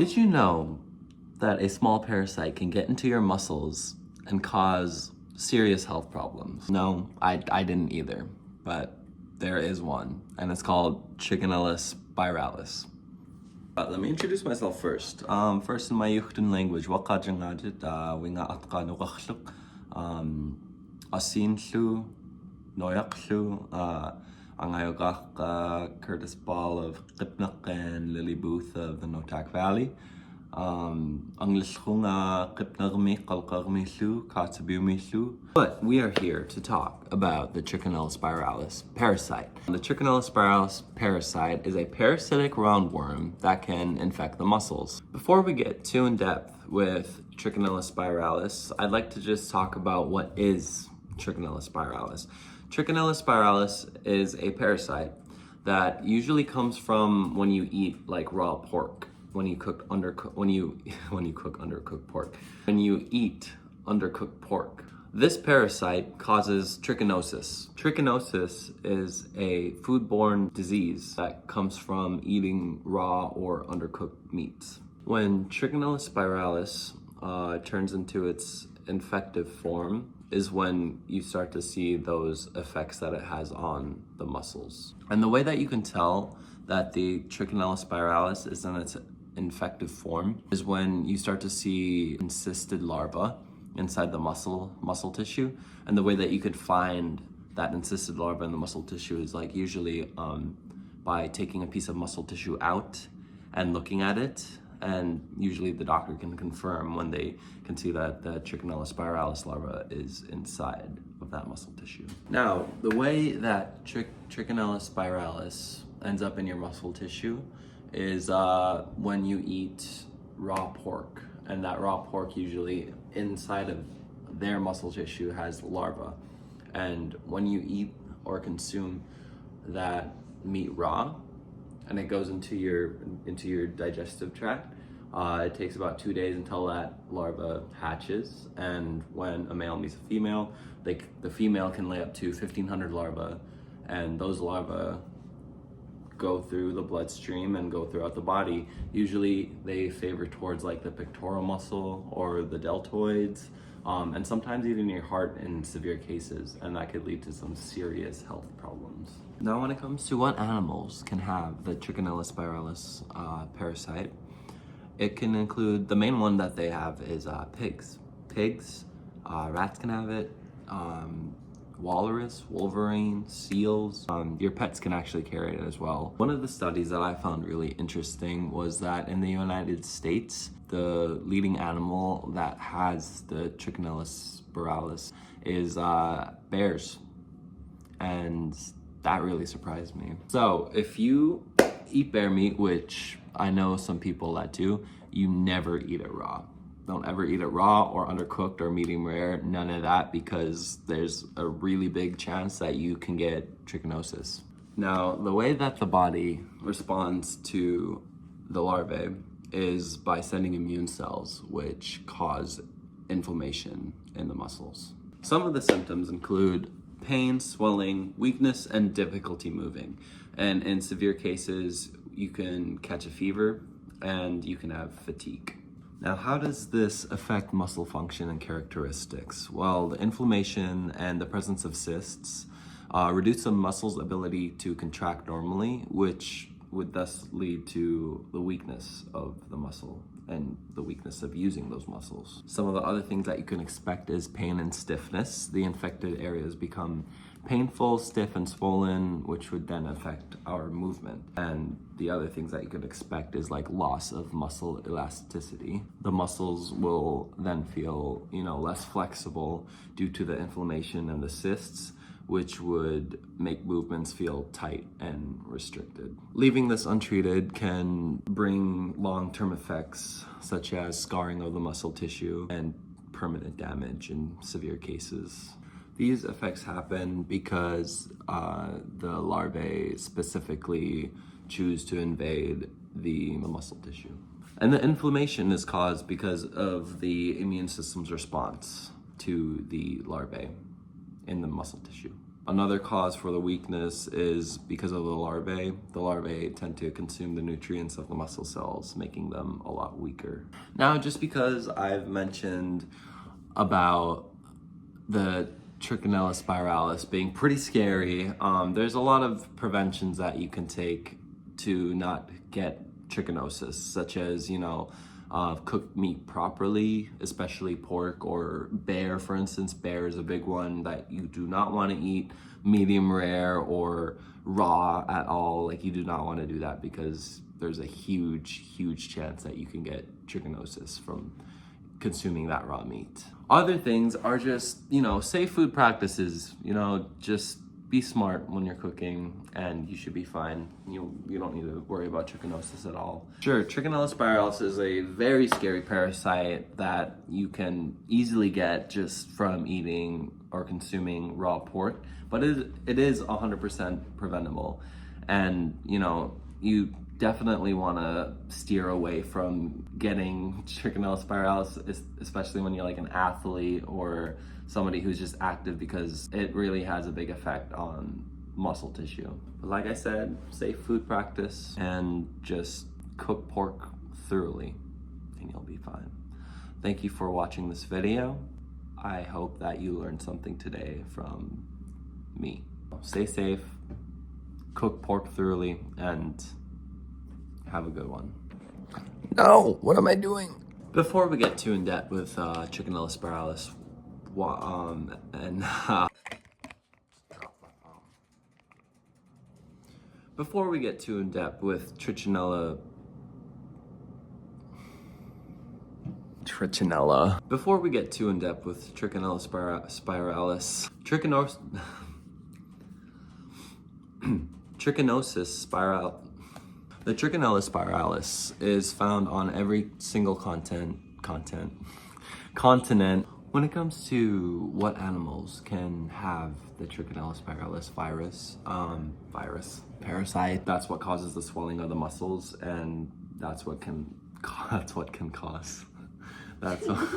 Did you know that a small parasite can get into your muscles and cause serious health problems? No, I didn't either, but there is one, and it's called Trichinella spiralis. Let me introduce myself first. First in my Yuchtan language, winga atka nukakhluk, asinlu, noyaklu, Angayogak, Curtis Ball of Qipnak and Lily Booth of the Notak Valley. But we are here to talk about the Trichinella spiralis parasite. The Trichinella spiralis parasite is a parasitic roundworm that can infect the muscles. Before we get too in depth with Trichinella spiralis, I'd like to just talk about what is Trichinella spiralis. Trichinella spiralis is a parasite that usually comes from when you eat like raw pork, when you eat undercooked pork. This parasite causes trichinosis. Trichinosis is a foodborne disease that comes from eating raw or undercooked meats. When Trichinella spiralis turns into its infective form is when you start to see those effects that it has on the muscles. And the way that you can tell that the Trichinella spiralis is in its infective form is when you start to see encysted larvae inside the muscle tissue. And the way that you could find that encysted larva in the muscle tissue is like usually by taking a piece of muscle tissue out and looking at it. And usually the doctor can confirm when they can see that the Trichinella spiralis larva is inside of that muscle tissue. Now, the way that Trichinella spiralis ends up in your muscle tissue is when you eat raw pork. And that raw pork usually inside of their muscle tissue has larvae. And when you eat or consume that meat raw, and it goes into your digestive tract. It takes about 2 days until that larva hatches, and when a male meets a female, the female can lay up to 1,500 larvae, and those larvae go through the bloodstream and go throughout the body. Usually they favor towards like the pectoral muscle or the deltoids, and sometimes even your heart in severe cases, and that could lead to some serious health problems. Now, when it comes to what animals can have the Trichinella spiralis parasite, it can include, the main one that they have is pigs. Pigs, rats can have it, walrus, wolverine, seals. Your pets can actually carry it as well. One of the studies that I found really interesting was that in the United States, the leading animal that has the Trichinella spiralis is bears. And that really surprised me. So if you eat bear meat, which I know some people that do, you never eat it raw. Don't ever eat it raw or undercooked or medium rare, none of that, because there's a really big chance that you can get trichinosis. Now, the way that the body responds to the larvae is by sending immune cells, which cause inflammation in the muscles. Some of the symptoms include pain, swelling, weakness, and difficulty moving. And in severe cases, you can catch a fever and you can have fatigue. Now, how does this affect muscle function and characteristics? Well, the inflammation and the presence of cysts reduce the muscle's ability to contract normally, which would thus lead to the weakness of the muscle and the weakness of using those muscles. Some of the other things that you can expect is pain and stiffness. The infected areas become painful, stiff, and swollen, which would then affect our movement. And the other things that you could expect is like loss of muscle elasticity. The muscles will then feel, less flexible due to the inflammation and the cysts, which would make movements feel tight and restricted. Leaving this untreated can bring long-term effects such as scarring of the muscle tissue and permanent damage in severe cases. These effects happen because the larvae specifically choose to invade the muscle tissue. And the inflammation is caused because of the immune system's response to the larvae in the muscle tissue. Another cause for the weakness is because of the larvae. The larvae tend to consume the nutrients of the muscle cells, making them a lot weaker. Now, just because I've mentioned about the Trichinella spiralis being pretty scary, there's a lot of preventions that you can take to not get trichinosis, such as, cook meat properly, especially pork or bear, for instance. Bear is a big one that you do not want to eat medium rare or raw at all. Like, you do not want to do that because there's a huge chance that you can get trichinosis from consuming that raw meat. Other things are just, safe food practices. Just be smart when you're cooking and you should be fine. You don't need to worry about trichinosis at all. Sure, Trichinella spiralis is a very scary parasite that you can easily get just from eating or consuming raw pork, but it is 100% preventable. And you definitely want to steer away from getting Trichinella spiralis, especially when you're like an athlete or somebody who's just active, because it really has a big effect on muscle tissue. But like I said, safe food practice and just cook pork thoroughly and you'll be fine. Thank you for watching this video. I hope that you learned something today from me. Stay safe, cook pork thoroughly, and have a good one. No, what am I doing? Before we get too in depth with Trichinella spiralis, before we get too in depth with Trichinella, before we get too in depth with Trichinella spiralis, trichinosis spiral. The Trichinella spiralis is found on every single continent. When it comes to what animals can have the Trichinella spiralis parasite, that's what causes the swelling of the muscles, and that's what can cause. That's what.